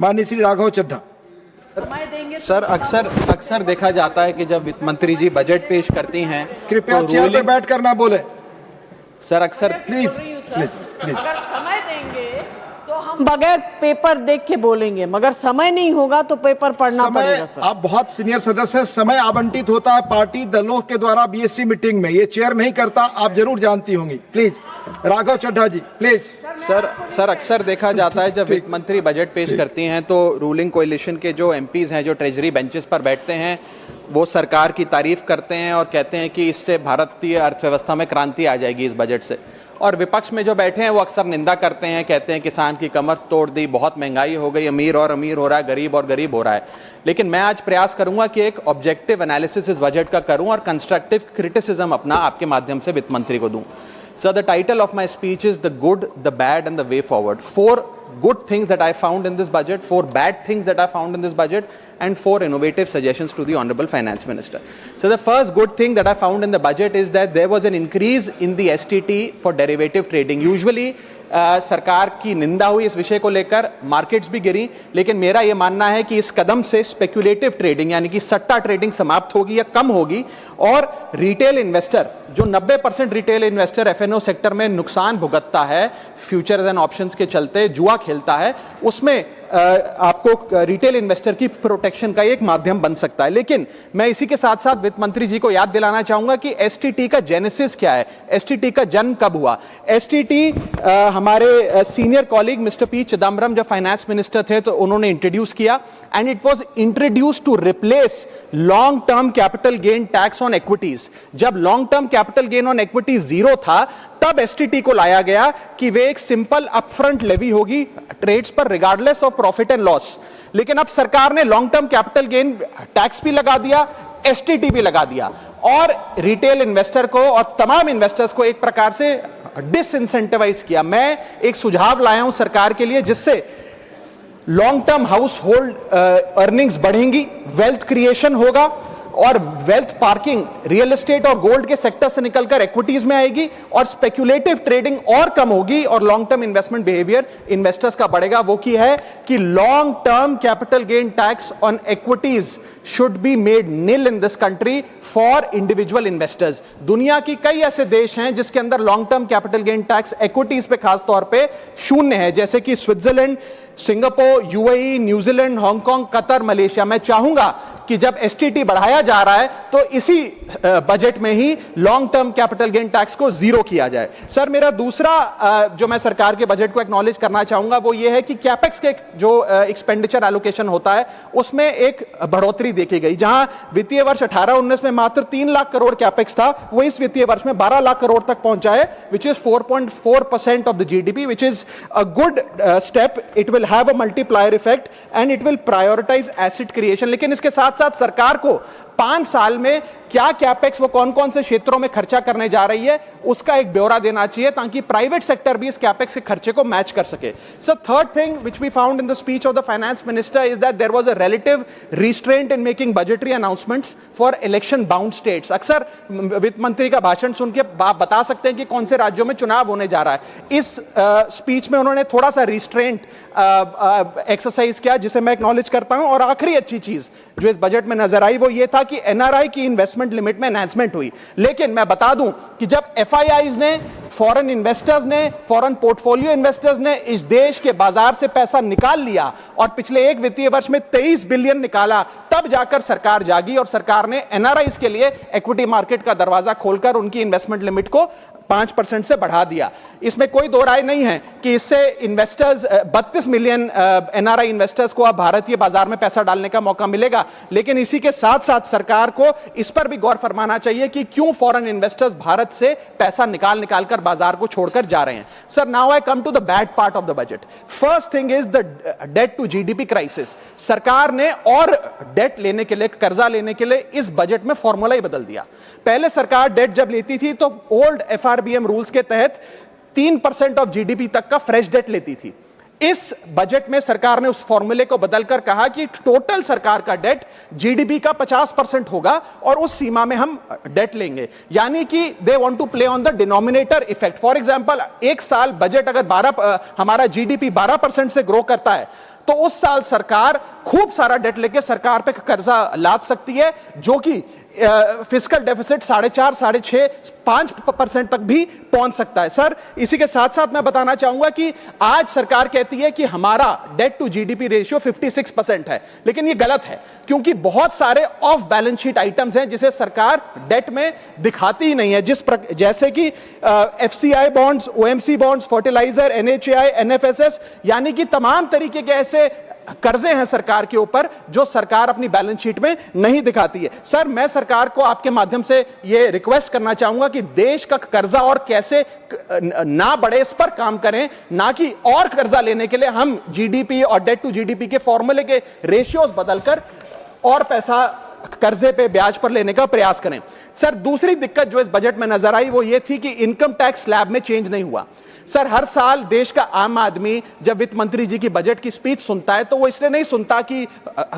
माननीय श्री राघव चड्ढा। सर अक्सर देखा जाता है कि जब वित्त मंत्री जी बजट पेश करती हैं, कृपया चेयर पे बैठ कर ना बोले सर। अक्सर प्लीज। अगर समय देंगे तो हम बगैर पेपर देख के बोलेंगे, मगर समय नहीं होगा तो पेपर पढ़ना पड़ेगा सर। आप बहुत सीनियर सदस्य हैं, समय आवंटित होता है पार्टी दलों के द्वारा बीएससी मीटिंग में, ये चेयर नहीं करता, आप जरूर जानती होंगी। Please Raghav Chadha ji please. Sir अक्सर देखा जाता है जब वित्त मंत्री बजट पेश करती हैं तो रूलिंग कोalition के जो एमपीज हैं, जो ट्रेजरी बेंचेस पर बैठते हैं, वो सरकार की तारीफ करते हैं और कहते हैं कि इससे भारतीय अर्थव्यवस्था में क्रांति आ जाएगी इस बजट से। और विपक्ष में जो बैठे हैं वो अक्सर निंदा करते हैं, कहते हैं किसान की कमर तोड़ दी, बहुत महंगाई हो गई, अमीर और अमीर हो रहा है, गरीब और गरीब हो रहा है। लेकिन मैं आज प्रयास करूंगा कि एक ऑब्जेक्टिव एनालिसिस इस बजट का करूं और कंस्ट्रक्टिव क्रिटिसिज्म अपना आपके माध्यम से वित्त मंत्री को दूं। So the title of my speech is The Good, the Bad and the Way Forward. 4 good things that I found in this budget, 4 bad things that I found in this budget, and 4 innovative suggestions to the Honorable Finance Minister. So the first good thing that I found in the budget is that there was an increase in the STT for derivative trading. Usually सरकार की निंदा हुई इस विषय को लेकर, markets भी गिरी, लेकिन मेरा यह मानना है कि इस कदम से स्पेक्युलेटिव ट्रेडिंग यानी कि सट्टा ट्रेडिंग समाप्त होगी या कम होगी और रिटेल इन्वेस्टर, जो 90% रिटेल इन्वेस्टर एफएनओ सेक्टर में नुकसान भुगतता है, फ्यूचर्स एंड ऑप्शंस के चलते जुआ खेलता है, उसमें आपको रिटेल इन्वेस्टर की प्रोटेक्शन का एक माध्यम बन सकता है। लेकिन मैं इसी के साथ साथ वित्त मंत्री जी को याद दिलाना चाहूंगा कि एसटीटी का जेनेसिस क्या है, एसटीटी का जन्म कब हुआ। एसटीटी हमारे senior colleague mister P Chidambaram जब फाइनेंस मिनिस्टर थे तो उन्होंने इंट्रोड्यूस किया, and it was introduce to replace long term capital gain tax on equities. जब long term capital gain on equities zero था तब एसटीटी को लाया गया कि वे एक सिंपल अपफ्रंट लेवी होगी ट्रेड्स पर regardless of profit and loss. लेकिन अब सरकार ने long term capital gain tax भी लगा दिया, एसटीटी भी लगा दिया और रिटेल इन्वेस्टर को और तमाम इन्वेस्टर्स को एक प्रकार से डिसइंसेंटिवाइज किया। मैं एक सुझाव लाया हूं सरकार के लिए जिससे long term house hold earnings बढ़ेंगी, वेल्थ क्रिएशन होगा और वेल्थ पार्किंग रियल एस्टेट और गोल्ड के सेक्टर से निकलकर इक्विटीज में आएगी और स्पेक्युलेटिव ट्रेडिंग और कम होगी और long term investment behaviour investors का बढ़ेगा। वो की है कि long term capital gain tax on equities should be made nil in this country for individual investors. दुनिया की कई ऐसे देश हैं जिसके अंदर long term capital gain tax equities पे खास तौर पे शून्य है, जैसे कि Switzerland, Singapore, UAE, New Zealand, Hong Kong, Qatar, Malaysia. मैं चाहूंगा कि जब एसटीटी बढ़ाया जा रहा है तो इसी बजट में ही long term capital gain tax को जीरो किया जाए। सर मेरा दूसरा जो मैं सरकार के बजट को एक्नॉलेज करना चाहूंगा वो ये है कि कैपेक्स के जो एक्सपेंडिचर एलोकेशन होता है उसमें एक बढ़ोतरी देखी गई। जहां वित्तीय वर्ष 18-19 में मात्र 3 लाख करोड़ कैपेक्स था, वो इस वित्तीय वर्ष में 12 लाख करोड़ तक पहुंचा है, which is 4.4% of the GDP, which is a good step. It will have a multiplier effect and it will prioritize asset creation. लेकिन इसके साथ साथ सरकार को 5 साल में क्या कैपेक्स वो कौन कौन से क्षेत्रों में खर्चा करने जा रही है उसका एक ब्यौरा देना चाहिए ताकि प्राइवेट सेक्टर भी इस कैपेक्स के खर्चे को मैच कर सके। So third thing which we found in the speech of the finance minister is that there was a relative restraint in making budgetary announcements for election bound states. अक्सर वित्त मंत्री का भाषण सुन के आप बता सकते हैं कि कौन से राज्यों में चुनाव होने जा रहा है। इस स्पीच में उन्होंने थोड़ा सा रिस्ट्रेंट एक्सरसाइज किया जिसे मैं एक्नॉलेज करता हूं। और आखिरी अच्छी चीज जो इस बजट में नजर आई वो ये था कि एनआरआई की इन्वेस्टमेंट लिमिट में एनहांसमेंट हुई। लेकिन मैं बता दूं कि जब एफआईआईज ने, फॉरेन इन्वेस्टर्स ने, फॉरेन पोर्टफोलियो इन्वेस्टर्स ने इस देश के बाजार से पैसा निकाल लिया और पिछले एक वित्तीय वर्ष में 23 बिलियन निकाला, तब जाकर सरकार जागी और सरकार ने एनआरआईज के लिए इक्विटी मार्केट का दरवाजा खोलकर उनकी इन्वेस्टमेंट लिमिट को 5% से बढ़ा दिया। इसमें कोई दो राय नहीं है कि इससे इन्वेस्टर्स 32 मिलियन एनआरआई इन्वेस्टर्स को अब भारतीय बाजार में पैसा डालने का मौका मिलेगा। लेकिन इसी के साथ साथ सरकार को इस पर भी गौर फरमाना चाहिए कि क्यों फॉरेन इन्वेस्टर्स भारत से पैसा निकाल कर बाजार को छोड़कर जा रहे हैं। Sir now I come to the bad part of the budget. First thing is the debt to GDP crisis. सरकार ने और डेट लेने के लिए, कर्जा लेने के लिए इस बजट में फॉर्मूला ही बदल दिया। पहले सरकार डेट जब लेती थी तो ओल्ड एफआरबीएम रूल्स के तहत 3% ऑफ जीडीपी तक का फ्रेश डेट लेती थी। इस बजट में सरकार ने उस फॉर्मूले को बदलकर कहा कि टोटल सरकार का डेट जीडीपी का 50% होगा और उस सीमा में हम डेट लेंगे। यानी कि they want to play on the denominator effect. For example एक साल बजट अगर हमारा जीडीपी 12% से ग्रो करता है तो उस साल सरकार खूब सारा डेट लेके सरकार पे कर्जा लाद सकती है, जो कि फिस्कल डेफिसिट 4.5, 6.5, 5% तक भी पहुंच सकता है। सर, इसी के साथ साथ मैं बताना चाहूंगा कि आज सरकार कहती है कि हमारा डेट टू जीडीपी रेशियो 56% है, लेकिन ये गलत है, क्योंकि बहुत सारे ऑफ बैलेंस शीट आइटम्स हैं जिसे सरकार डेट में दिखाती ही नहीं है, जैसे कि FCI bonds, OMC bonds, fertilizer, NHAI, NFSS, यानी कि तमाम तरीके के ऐसे कर्जे हैं सरकार के ऊपर जो सरकार अपनी बैलेंस शीट में नहीं दिखाती है। सर, मैं सरकार को आपके माध्यम से यह रिक्वेस्ट करना चाहूंगा कि देश का कर्जा और कैसे ना बढ़े इस पर काम करें, ना कि और कर्जा लेने के लिए हम जीडीपी और डेट टू जीडीपी के फॉर्मूले के रेशियोज बदलकर और पैसा कर्जे पे ब्याज पर लेने का प्रयास करें। सर, दूसरी दिक्कत जो इस बजट में नजर आई वो ये थी कि इनकम टैक्स स्लैब में चेंज नहीं हुआ। सर, हर साल देश का आम आदमी जब वित्त मंत्री जी की बजट की स्पीच सुनता है तो वो इसलिए नहीं सुनता कि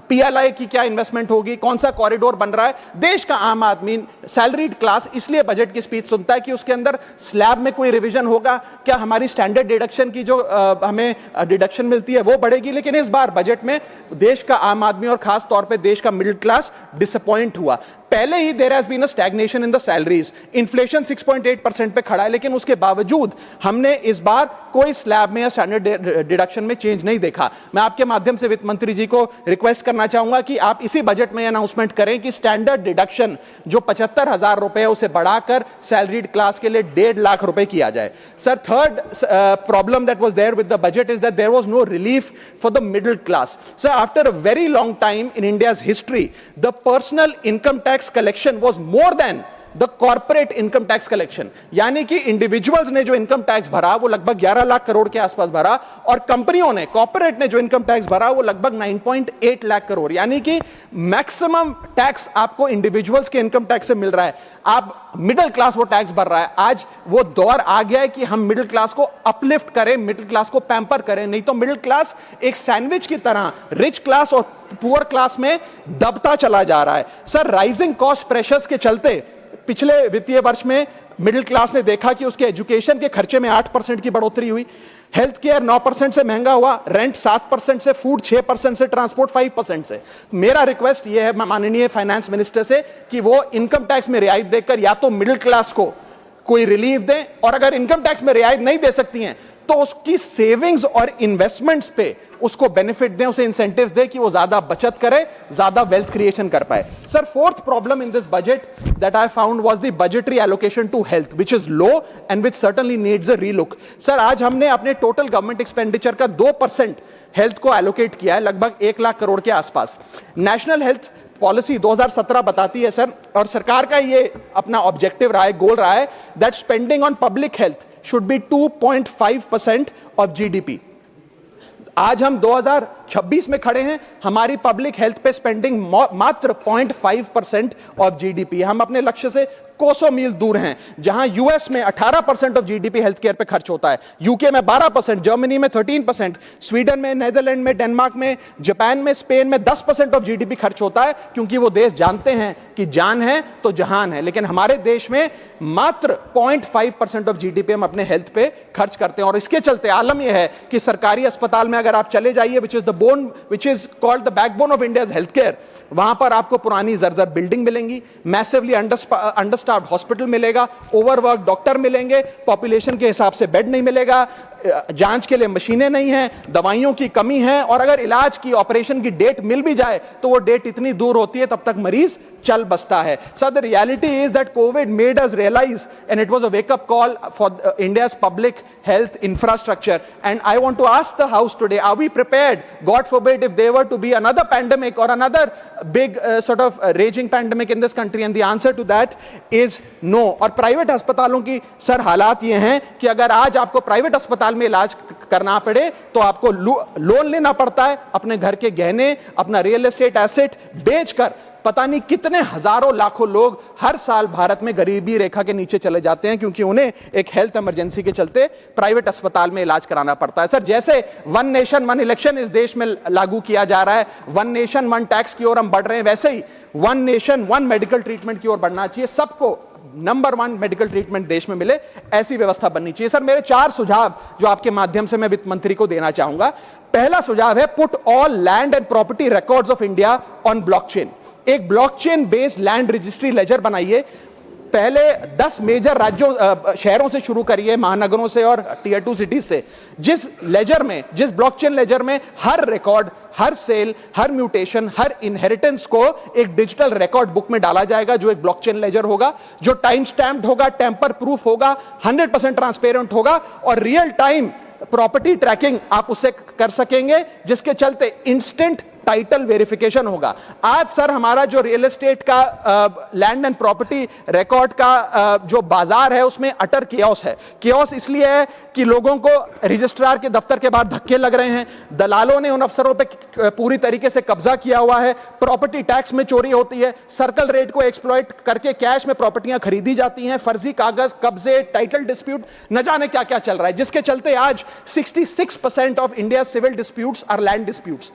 पीएलआई की क्या इन्वेस्टमेंट होगी, कौन सा कॉरिडोर बन रहा है। देश का आम आदमी, सैलरीड क्लास, इसलिए बजट की स्पीच सुनता है कि उसके अंदर स्लैब में कोई रिवीजन होगा, क्या हमारी स्टैंडर्ड डिडक्शन की जो हमें डिडक्शन मिलती है वो बढ़ेगी। लेकिन इस बार बजट में देश का आम आदमी और खास तौर पर देश का मिडिल क्लास डिसअपॉइंट हुआ। पहले ही there has been a stagnation in the salaries, inflation 6.8% पे खड़ा है, लेकिन उसके बावजूद हमने इस बार कोई स्लैब में या स्टैंडर्ड डिडक्शन में चेंज नहीं देखा। मैं आपके माध्यम से वित्त मंत्री जी को रिक्वेस्ट करना चाहूंगा कि आप इसी बजट में अनाउंसमेंट करें कि स्टैंडर्ड डिडक्शन जो 75,000 रुपए उसे बढ़ाकर सैलरीड क्लास के लिए 1.5 लाख रुपए किया जाए। Sir, third problem that was there with the budget is that there was no relief for the middle class. Sir, after a very long time in India's history, the personal income tax collection was more than the corporate income tax collection, यानी कि individuals ने जो income tax भरा वो लगभग 11 लाख करोड़ के आसपास भरा, और कंपनियों ने, कॉर्पोरेट ने जो इनकम टैक्स भरा वो लगभग 9.8 लाख करोड़, यानी कि मैक्सिमम टैक्स आपको इंडिविजुअल्स के इनकम टैक्स से मिल रहा है। आप मिडिल क्लास वो टैक्स भर रहा है। आज वो दौर आ गया है कि हम मिडिल क्लास को अपलिफ्ट करें, मिडिल क्लास को पैम्पर करें, नहीं तो मिडिल क्लास एक सैंडविच की तरह रिच क्लास और पुअर क्लास में दबता चला जा रहा है। सर, राइजिंग कॉस्ट प्रेशर्स के चलते पिछले वित्तीय वर्ष में मिडिल क्लास ने देखा कि उसके एजुकेशन के खर्चे में 8% की बढ़ोतरी हुई, हेल्थ केयर 9% से महंगा हुआ, रेंट 7% से, फूड 6% से, ट्रांसपोर्ट 5% से। मेरा रिक्वेस्ट यह है माननीय फाइनेंस मिनिस्टर से कि वो इनकम टैक्स में रियायत देकर या तो मिडिल क्लास को कोई रिलीफ दें, और अगर इनकम टैक्स में रियायत नहीं दे सकती हैं तो उसकी सेविंग्स और इन्वेस्टमेंट्स पे उसको बेनिफिट दें, उसे इंसेंटिव्स दें कि वो ज्यादा बचत करे, ज्यादा वेल्थ क्रिएशन कर पाए। Sir, fourth problem in this budget that I found was the budgetary allocation to health, which is low and which certainly needs a relook. Sir, आज हमने अपने टोटल गवर्नमेंट एक्सपेंडिचर का 2% हेल्थ को allocate किया है, लगभग 1 लाख करोड़ के आसपास। नेशनल हेल्थ पॉलिसी 2017 बताती है सर, और सरकार का ये अपना ऑब्जेक्टिव रहा है, गोल रहा है, that spending on public health should be 2.5% of GDP। आज हम 2026 में खड़े हैं, हमारी पब्लिक हेल्थ पे स्पेंडिंग मात्र 0.5% ऑफ जीडीपी। हम अपने लक्ष्य से कोसों मील दूर हैं। जहां यूएस में 18% ऑफ जीडीपी हेल्थ केयर पे खर्च होता है, यूके में 12%, जर्मनी में 13%, स्वीडन में, नेदरलैंड में, डेनमार्क में, जापान में, स्पेन में 10% ऑफ जीडीपी खर्च होता है, क्योंकि वो देश जानते हैं कि जान है तो जहान है। लेकिन हमारे देश में मात्र 0.5% ऑफ जीडीपी हम अपने हेल्थ पे खर्च करते हैं, और इसके चलते आलम यह है कि सरकारी अस्पताल में अगर आप चले जाइए, which is called the backbone of India's healthcare, वहां पर आपको पुरानी जर्जर बिल्डिंग मिलेंगी, मैसिवली अंडरस्टाफ्ड हॉस्पिटल मिलेगा, ओवरवर्क डॉक्टर मिलेंगे, पॉपुलेशन के हिसाब से बेड नहीं मिलेगा, जांच के लिए मशीनें नहीं हैं, दवाइयों की कमी है, और अगर इलाज की, ऑपरेशन की डेट मिल भी जाए तो वो डेट इतनी दूर होती है तब तक मरीज चल बसता है। Sir, the reality is that COVID made us realise, and it was a wake up call for India's public health infrastructure, and I want to ask the house today, are we prepared, god forbid, if there were to be another pandemic or another big sort of raging pandemic in this country, and the answer to that is no। और private अस्पतालों की sir हालात ये हैं कि अगर आज आपको प्राइवेट अस्पताल में इलाज करना पड़े तो आपको लोन लेना पड़ता है, अपने घर के गहने, अपना रियल एस्टेट एसेट बेचकर पता नहीं कितने हजारों लाखों लोग हर साल भारत में गरीबी रेखा के नीचे चले जाते हैं, क्योंकि उन्हें एक हेल्थ इमरजेंसी के चलते प्राइवेट अस्पताल में इलाज कराना पड़ता है। सर, जैसे वन नेशन वन इलेक्शन इस देश में लागू किया जा रहा है, वन नेशन वन टैक्स की ओर हम बढ़ रहे हैं, वैसे ही one nation one medical treatment की ओर बढ़ना चाहिए। सबको नंबर 1 मेडिकल ट्रीटमेंट देश में मिले, ऐसी व्यवस्था बननी चाहिए। सर, मेरे 4 सुझाव जो आपके माध्यम से मैं वित्त मंत्री को देना चाहूंगा। पहला सुझाव है, put all land and property records of India on blockchain. एक blockchain based land registry ledger बनाइए। पहले 10 मेजर राज्यों शहरों से शुरू करिए, महानगरों से और टियर 2 सिटीज से, जिस ब्लॉकचेन लेजर में हर रिकॉर्ड, हर सेल, हर म्यूटेशन, हर इनहेरिटेंस को एक डिजिटल रिकॉर्ड बुक में डाला जाएगा, जो एक ब्लॉकचेन लेजर होगा, जो टाइम स्टैम्प्ड होगा, टेम्पर प्रूफ होगा, 100% ट्रांसपेरेंट होगा और रियल टाइम प्रॉपर्टी ट्रैकिंग आप उससे कर सकेंगे, जिसके चलते इंस्टेंट टाइटल वेरिफिकेशन होगा। आज सर हमारा जो रियल एस्टेट का लैंड एंड प्रॉपर्टी रिकॉर्ड का जो बाजार है, उसमें अटर कियोस है। कियोस इसलिए है कि लोगों को रजिस्ट्रार के दफ्तर के बाहर धक्के लग रहे हैं, दलालों ने उन अफसरों पे पूरी तरीके से कब्जा किया हुआ है, प्रॉपर्टी टैक्स में चोरी होती है, सर्कल रेट को एक्सप्लॉइट करके कैश में प्रॉपर्टियां खरीदी जाती हैं, फर्जी कागज, कब्जे, टाइटल डिस्प्यूट, न जाने क्या क्या चल रहा है, जिसके चलते आज 66% of India civil disputes are land disputes.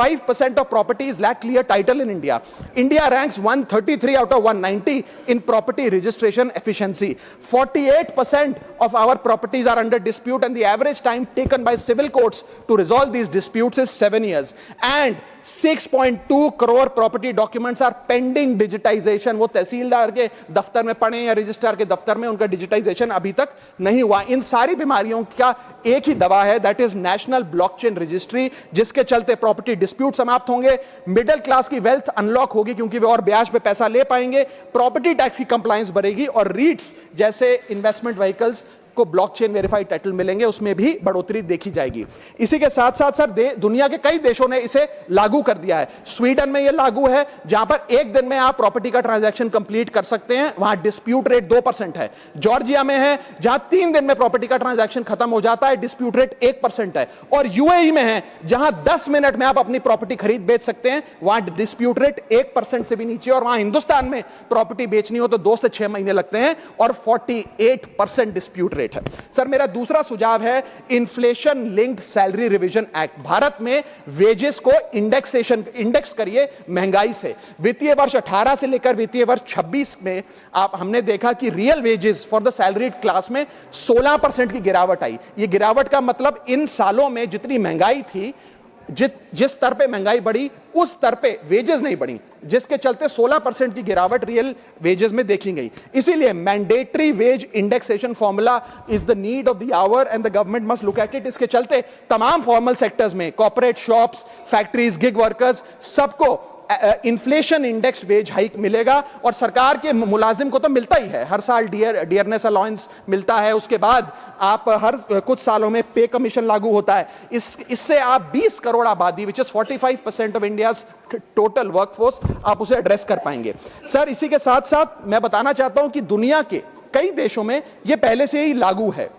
45% of properties lack clear title in India. India ranks 133 out of 190 in property registration efficiency. 48% of our properties are under dispute, and the average time taken by civil courts to resolve these disputes is 7 years. And 6.2 crore property documents are pending digitization. वो तहसीलदार के दफ्तर में पड़े या registrar के दफ्तर में, उनका डिजिटाइजेशन अभी तक नहीं हुआ। इन सारी बीमारियों का एक ही दवा है, that is national blockchain registry, जिसके चलते प्रॉपर्टी डिस्प्यूट समाप्त होंगे, मिडिल क्लास की वेल्थ अनलॉक होगी क्योंकि वे और ब्याज पे पैसा ले पाएंगे, प्रॉपर्टी टैक्स की कंप्लायंस बढ़ेगी और रीट्स जैसे इन्वेस्टमेंट व्हीकल्स को ब्लॉकचेन वेरीफाइड टाइटल मिलेंगे, उसमें भी बढ़ोतरी देखी जाएगी। इसी के साथ साथ सर दुनिया के कई देशों ने इसे लागू कर दिया है। स्वीडन में यह लागू है, जहां पर एक दिन में आप प्रॉपर्टी का ट्रांजैक्शन कंप्लीट कर सकते हैं, वहां डिस्प्यूट रेट 2% है। जॉर्जिया में है, जहां 3 दिन में प्रॉपर्टी का ट्रांजैक्शन खत्म हो जाता है, डिस्प्यूट रेट 1% है। और यूएई में है, जहां 10 मिनट में आप अपनी प्रॉपर्टी खरीद बेच सकते हैं, वहां डिस्प्यूट रेट 1% से भी नीचे। और वहां हिंदुस्तान में प्रॉपर्टी बेचनी हो तो 2 से 6 महीने लगते हैं और 48% डिस्प्यूट रेट है। सर, मेरा दूसरा सुझाव है inflation linked salary revision act. Bharat में वेजेस को इंडेक्स करिए महंगाई से। वित्तीय वर्ष 18 से लेकर वित्तीय वर्ष 26 में हमने देखा कि real wages for the salaried class में 16% की गिरावट आई। ये गिरावट का मतलब इन सालों में जितनी महंगाई थी, जिस स्तर पे महंगाई बढ़ी उस स्तर पे वेजेस नहीं बढ़ी, जिसके चलते 16% की गिरावट रियल वेजेस में देखी गई। इसीलिए mandatory wage indexation formula is the need of the hour and the government must look at it. इसके चलते तमाम फॉर्मल सेक्टर्स में, corporate, shops, factories, gig workers, सबको इन्फ्लेशन इंडेक्स वेज हाइक मिलेगा। और सरकार के मुलाजिम को तो मिलता ही है, हर साल डियरनेस अलाउंस मिलता है, उसके बाद आप हर कुछ सालों में पे कमीशन लागू होता है। इससे आप 20 करोड़ आबादी, which is 45% of India's total workforce, आप उसे एड्रेस कर पाएंगे। सर, इसी के साथ साथ मैं बताना चाहता हूं कि दुनिया के कई देशों में यह पहले से ही लागू है।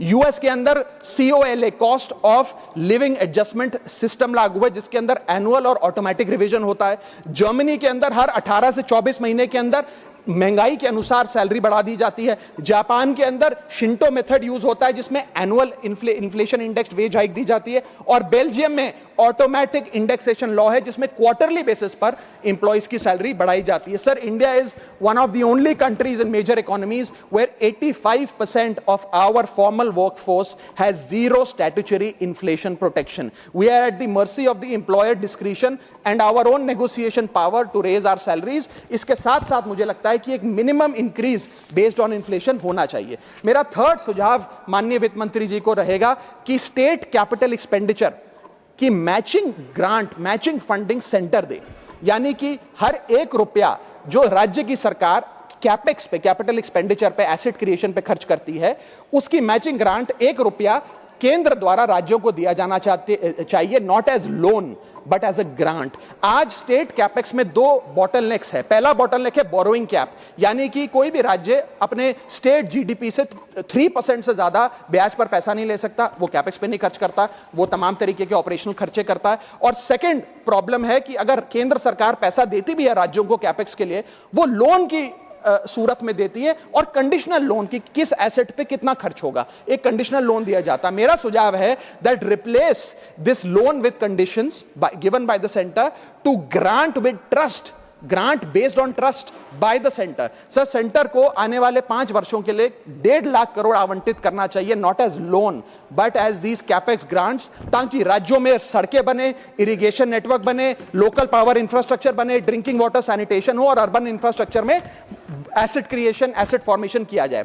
यूएस के अंदर COLA, cost of living adjustment system लागू है, जिसके अंदर एनुअल और ऑटोमेटिक रिवीजन होता है। जर्मनी के अंदर हर 18 से 24 महीने के अंदर महंगाई के अनुसार सैलरी बढ़ा दी जाती है। जापान के अंदर शिंटो मेथड यूज होता है, जिसमें annual inflation index wage hike दी जाती है। और बेल्जियम में ऑटोमेटिक इंडेक्सेशन लॉ है, जिसमें क्वार्टरली बेसिस पर एम्प्लॉइज की सैलरी बढ़ाई जाती है। Sir, India is one of the only countries in major economies where 85% of our formal workforce has zero statutory inflation protection. We are at the mercy of the employer discretion and our own negotiation power to raise our salaries. इसके साथ साथ मुझे लगता है कि एक minimum increase based on inflation होना चाहिए। मेरा थर्ड सुझाव माननीय वित्त मंत्री जी को रहेगा कि स्टेट कैपिटल एक्सपेंडिचर की matching grant, matching funding centre दे, यानी कि हर 1 रुपया जो राज्य की सरकार कैपेक्स पे, कैपिटल एक्सपेंडिचर पे, एसेट क्रिएशन पे खर्च करती है, उसकी मैचिंग ग्रांट 1 रुपया केंद्र द्वारा राज्यों को दिया जाना चाहिए, not as loan but as a grant. आज स्टेट कैपेक्स में 2 बॉटलनेक्स है। पहला बॉटलनेक है बोरोइंग कैप, यानी कि कोई भी राज्य अपने स्टेट जीडीपी से 3% से ज्यादा ब्याज पर पैसा नहीं ले सकता, वो कैपेक्स पे नहीं खर्च करता, वो तमाम तरीके के ऑपरेशनल खर्चे करता है। और सेकंड प्रॉब्लम है कि अगर केंद्र सरकार पैसा देती भी है राज्यों को कैपेक्स के लिए, वो लोन की सूरत में देती है, और कंडीशनल लोन की किस एसेट पे कितना खर्च होगा, एक कंडीशनल लोन दिया जाता। मेरा सुझाव है that replace this loan with conditions given by the centre to grant with trust grant based on trust by the centre. Sir, centre को आने वाले 5 वर्षों के लिए 1.5 लाख करोड़ आवंटित करना चाहिए, not as loan but as these capex grants, ताकि राज्यों में सड़कें बने, इरिगेशन नेटवर्क बने, लोकल पावर इंफ्रास्ट्रक्चर बने, ड्रिंकिंग वाटर सैनिटेशन हो और अर्बन इंफ्रास्ट्रक्चर में एसेट क्रिएशन, एसेट फॉर्मेशन किया जाए।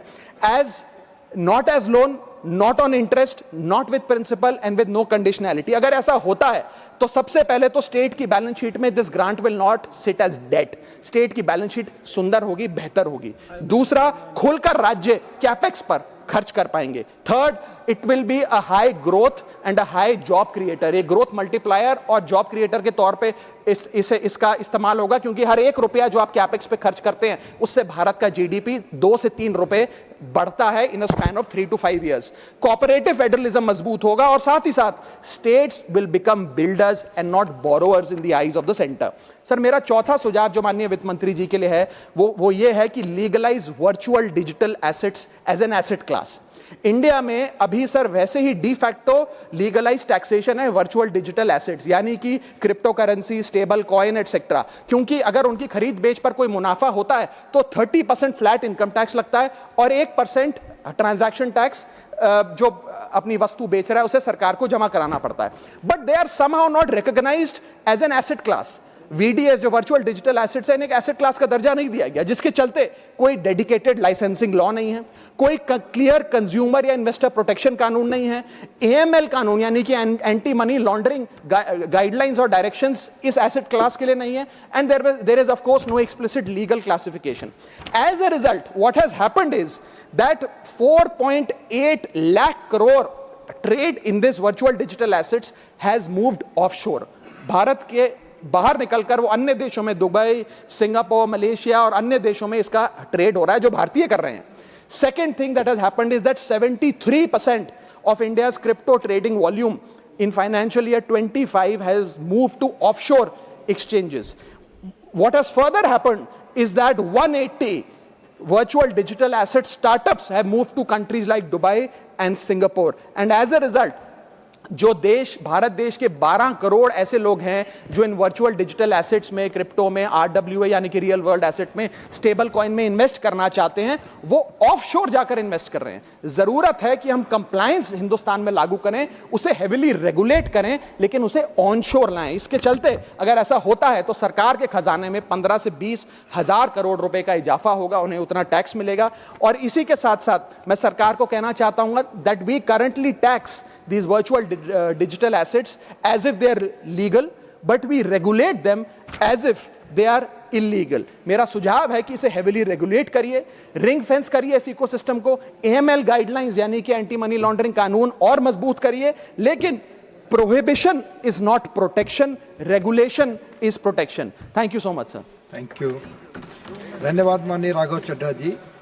As not as loan, not on interest, not with principal and with no conditionality. अगर ऐसा होता है तो सबसे पहले तो स्टेट की बैलेंस शीट में this grant will not sit as debt, state की बैलेंस शीट सुंदर होगी, बेहतर होगी। दूसरा, खुलकर राज्य कैपेक्स पर खर्च कर पाएंगे। Third, it will be a high growth and a high job creator, एक ग्रोथ मल्टीप्लायर और जॉब क्रिएटर के तौर पे इसका इस्तेमाल होगा, क्योंकि हर 1 रुपया जो आप कैपेक्स पे खर्च करते हैं उससे भारत का जीडीपी 2 से 3 रुपए बढ़ता है in a span of 3 to 5 years। Cooperative federalism मजबूत होगा और साथ ही साथ states will become builders and not borrowers in the eyes of the centre. Sir, मेरा चौथा सुझाव जो माननीय वित्त मंत्री जी के लिए है वो ये है कि legalise virtual digital assets as an asset class. India में अभी सर वैसे ही डी फैक्टो लीगलाइज टैक्सेशन है वर्चुअल डिजिटल एसेट्स, यानी कि crypto currency, stable coin etcetera, क्योंकि अगर उनकी खरीद बेच पर कोई मुनाफा होता है तो 30% फ्लैट इनकम टैक्स लगता है और 1% ट्रांजैक्शन टैक्स जो अपनी वस्तु बेच रहा है उसे सरकार को जमा कराना पड़ता है। But they are somehow not recognised as an asset class. VDS जो वर्चुअल डिजिटल एसेट्स है, इन्हें एसेट क्लास का दर्जा नहीं दिया गया, जिसके चलते कोई डेडिकेटेड लाइसेंसिंग लॉ नहीं है, कोई क्लियर कंज्यूमर या इन्वेस्टर प्रोटेक्शन कानून नहीं है, AML कानून यानी कि एंटी मनी लॉन्ड्रिंग गाइडलाइंस और डायरेक्शंस इस एसेट क्लास के लिए नहीं है, and there is of course no explicit legal classification. As a result what has happened is that 4.8 lakh crore trade in this virtual digital assets has moved offshore. Bharat के बाहर निकलकर वो अन्य देशों में, दुबई, सिंगापुर, मलेशिया और अन्य देशों में इसका ट्रेड हो रहा है जो भारतीय कर रहे हैं। Second thing that has happened is that 73% of India's crypto trading volume in financial year 25 has moved to offshore exchanges. What has further happened is that 180 virtual digital asset startups have moved to countries like Dubai and Singapore, and as a result जो देश, भारत देश के 12 करोड़ ऐसे लोग हैं जो इन virtual digital assets में, crypto में, RWA यानी कि रियल वर्ल्ड एसेट में, स्टेबल कॉइन में इन्वेस्ट करना चाहते हैं, वो ऑफशोर जाकर इन्वेस्ट कर रहे हैं। जरूरत है कि हम कंप्लायंस हिंदुस्तान में लागू करें, उसे हेविली रेगुलेट करें, लेकिन उसे ऑनशोर लाएं। इसके चलते अगर ऐसा होता है तो सरकार के खजाने में 15 से 20 हजार करोड़ रुपए का इजाफा होगा, उन्हें उतना टैक्स मिलेगा। और इसी के साथ साथ मैं सरकार को कहना चाहता हूं that we currently tax these virtual digital assets as if they are legal, but we regulate them as if they are illegal. मेरा सुझाव है कि इसे heavily regulate करिए, ring fence करिए इस इकोसिस्टम को, AML guidelines यानी कि एंटी मनी लॉन्ड्रिंग कानून और मजबूत करिए, लेकिन prohibition is not protection, regulation is protection. Thank you so much, sir. Thank you, धन्यवाद माननीय राघव चड्ढा जी।